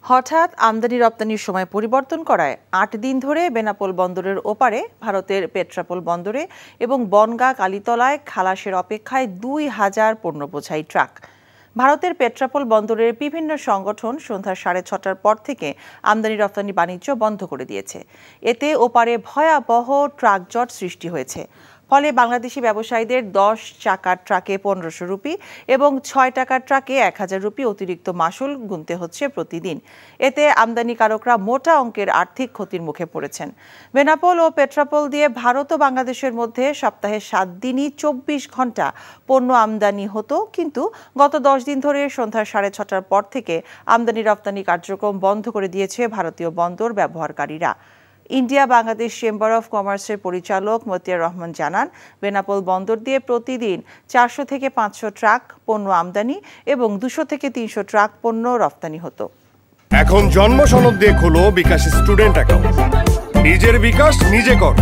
হঠাৎ আমদানি রপ্তানির সময় পরিবর্তন করায় ৮ দিন ধরে বেনাপোল বন্দরের ওপারে ভারতের পেট্রাপোল বন্দরে এবং বনগাঁ কালীতলায় খালাসের অপেক্ষায় ২,০০০ পণ্য বোঝাই ট্রাক। ভারতের পেট্রাপোল বন্দরের বিভিন্ন সংগঠন সন্ধ্যা ৬:৩০টার পর থেকে আমদানি রপ্তানি বাণিজ্য বন্ধ করে দিয়েছে। এতে ওপারে ভয়াবহ ট্রাক জট সৃষ্টি হয়েছে। ফলে বাংলাদেশি ব্যবসায়ীদের ১০ চাকার ট্রাকে ১৫০০ রুপি এবং ৬ টাকার ট্রাকে ১,০০০ রুপি অতিরিক্ত মাসুল গুনতে হচ্ছে প্রতিদিন। এতে আমদানিকারকরা মোটা অঙ্কের আর্থিক ক্ষতির মুখে পড়েছেন। বেনাপোল ও পেট্রাপোল দিয়ে ভারত ও বাংলাদেশের মধ্যে সপ্তাহে ৭ দিনই ২৪ ঘন্টা পণ্য আমদানি হতো, কিন্তু গত ১০ দিন ধরে সন্ধ্যা ৬:৩০টার পর থেকে আমদানি রপ্তানি কার্যক্রম বন্ধ করে দিয়েছে ভারতীয় বন্দর ব্যবহারকারীরা। ইন্ডিয়া বাংলাদেশ চেম্বার অফ কমার্সের পরিচালক মতিয়ার রহমান জানান, বেনাপোল বন্দর দিয়ে প্রতিদিন ৪০০ থেকে ৫০০ ট্রাক পণ্য আমদানি এবং ২০০ থেকে ৩০০ ট্রাক পণ্য রপ্তানি হতো। এখন জন্ম সনদ দিয়ে খোলো বিকাশ স্টুডেন্ট অ্যাকাউন্ট। নিজের বিকাশ নিজে কর।